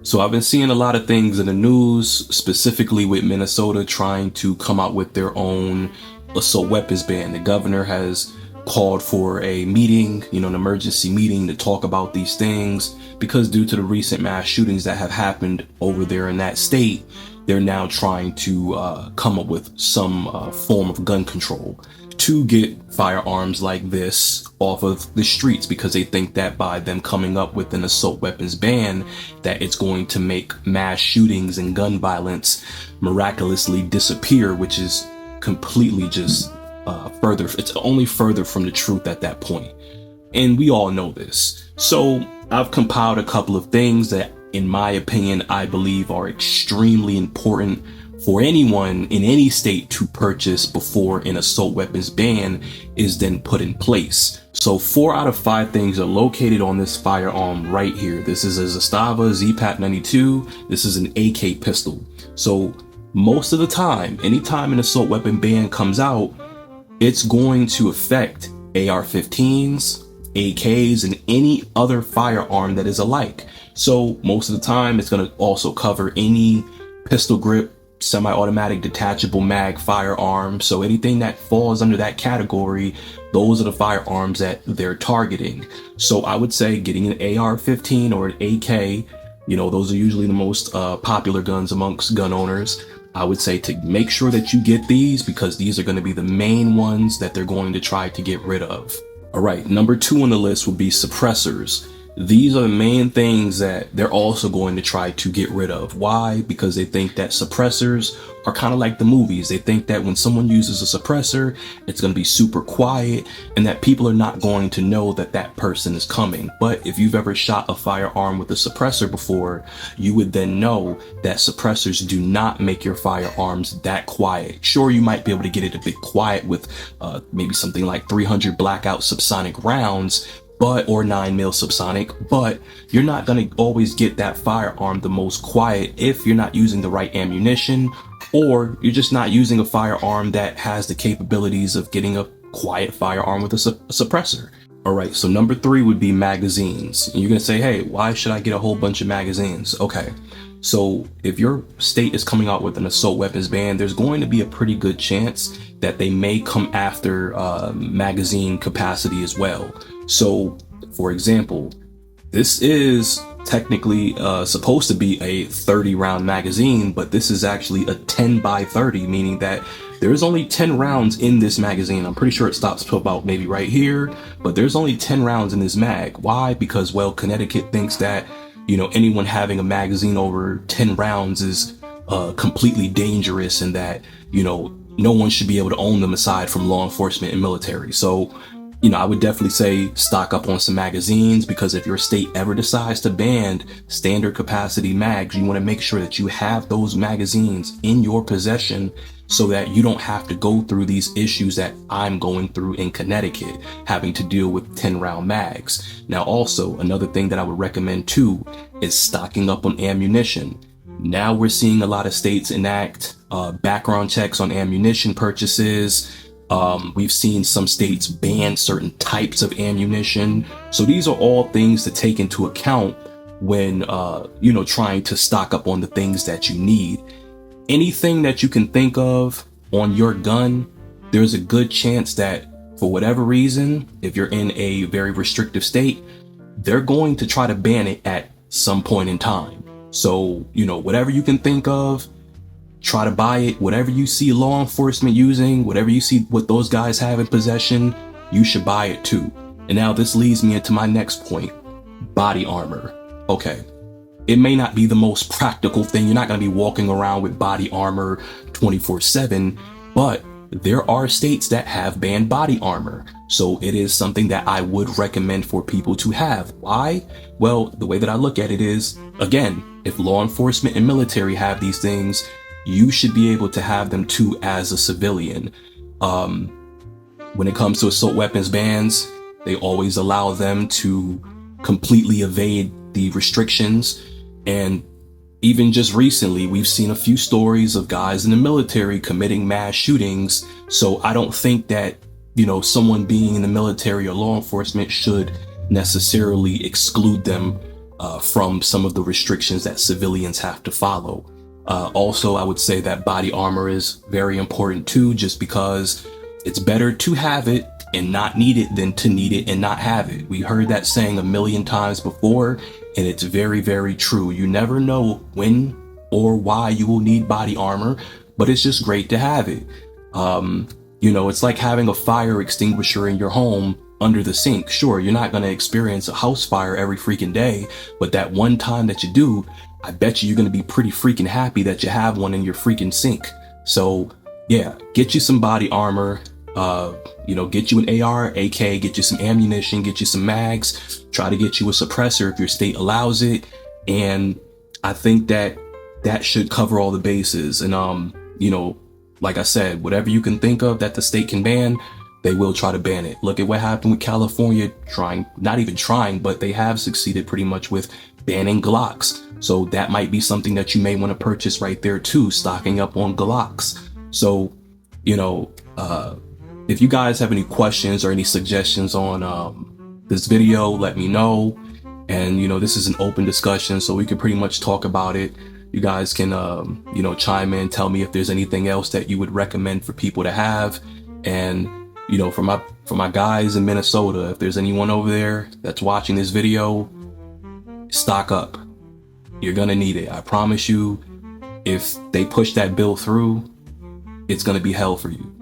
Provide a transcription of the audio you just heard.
So I've been seeing a lot of things in the news, specifically with Minnesota trying to come out with their own assault weapons ban. The governor has called for a meeting, an emergency meeting to talk about these things because due to the recent mass shootings that have happened over there in that state, they're now trying to come up with some form of gun control to get firearms like this off of the streets, because they think that by them coming up with an assault weapons ban, that it's going to make mass shootings and gun violence miraculously disappear, which is completely just it's only further from the truth at that point. And we all know this. So I've compiled a couple of things that, in my opinion, I believe are extremely important for anyone in any state to purchase before an assault weapons ban is then put in place. So 4 out of 5 things are located on this firearm right here. This is a Zastava Z-Pat 92. This is an AK pistol. So most of the time, anytime an assault weapon ban comes out, it's going to affect AR-15s, AKs, and any other firearm that is alike. So most of the time, it's going to also cover any pistol grip, semi-automatic detachable mag firearm. So anything that falls under that category, those are the firearms that they're targeting. So I would say getting an AR-15 or an AK, those are usually the most popular guns amongst gun owners. I would say to make sure that you get these, because these are going to be the main ones that they're going to try to get rid of. All right, number 2 on the list would be suppressors. These are the main things that they're also going to try to get rid of. Why? Because they think that suppressors are kind of like the movies. They think that when someone uses a suppressor, it's going to be super quiet and that people are not going to know that that person is coming. But if you've ever shot a firearm with a suppressor before, you would then know that suppressors do not make your firearms that quiet. Sure, you might be able to get it a bit quiet with maybe something like 300 blackout subsonic rounds, or 9mm subsonic, but you're not going to always get that firearm the most quiet if you're not using the right ammunition, or you're just not using a firearm that has the capabilities of getting a quiet firearm with a suppressor. All right, so number 3 would be magazines. And you're going to say, hey, why should I get a whole bunch of magazines? Okay, so if your state is coming out with an assault weapons ban, there's going to be a pretty good chance that they may come after magazine capacity as well. So, for example, this is technically supposed to be a 30 round magazine, but this is actually a 10 by 30, meaning that there's only 10 rounds in this magazine. I'm pretty sure it stops to about maybe right here, but there's only 10 rounds in this mag. Why? Because, well, Connecticut thinks that, anyone having a magazine over 10 rounds is completely dangerous, and that, no one should be able to own them aside from law enforcement and military. So, I would definitely say stock up on some magazines, because if your state ever decides to ban standard capacity mags, you want to make sure that you have those magazines in your possession so that you don't have to go through these issues that I'm going through in Connecticut, having to deal with 10 round mags. Now, also another thing that I would recommend too is stocking up on ammunition. Now we're seeing a lot of states enact background checks on ammunition purchases. We've seen some states ban certain types of ammunition. So these are all things to take into account when, trying to stock up on the things that you need. Anything that you can think of on your gun, there's a good chance that for whatever reason, if you're in a very restrictive state, they're going to try to ban it at some point in time. So, whatever you can think of, try to buy it. Whatever you see law enforcement using, whatever you see what those guys have in possession, you should buy it too. And now this leads me into my next point, body armor. Okay, it may not be the most practical thing. You're not going to be walking around with body armor 24/7, but there are states that have banned body armor. So it is something that I would recommend for people to have. Why? Well, the way that I look at it is, again, if law enforcement and military have these things, you should be able to have them too as a civilian. When it comes to assault weapons bans, they always allow them to completely evade the restrictions. And even just recently, we've seen a few stories of guys in the military committing mass shootings. So I don't think that, someone being in the military or law enforcement should necessarily exclude them from some of the restrictions that civilians have to follow. Also, I would say that body armor is very important too, just because it's better to have it and not need it than to need it and not have it. We heard that saying a million times before, and it's very, very true. You never know when or why you will need body armor, but it's just great to have it. It's like having a fire extinguisher in your home under the sink. Sure, you're not going to experience a house fire every freaking day, but that one time that you do, I bet you're going to be pretty freaking happy that you have one in your freaking sink. So yeah, get you some body armor, get you an AR, AK, get you some ammunition, get you some mags, try to get you a suppressor if your state allows it. And I think that should cover all the bases. And, like I said, whatever you can think of that the state can ban, they will try to ban it. Look at what happened with California not even trying, but they have succeeded pretty much with banning Glocks. So that might be something that you may want to purchase right there too, stocking up on Glocks. So, if you guys have any questions or any suggestions on this video, let me know. And, this is an open discussion, so we can pretty much talk about it. You guys can, chime in, tell me if there's anything else that you would recommend for people to have. And, for my guys in Minnesota, if there's anyone over there that's watching this video, stock up. You're gonna need it. I promise you, if they push that bill through, it's gonna be hell for you.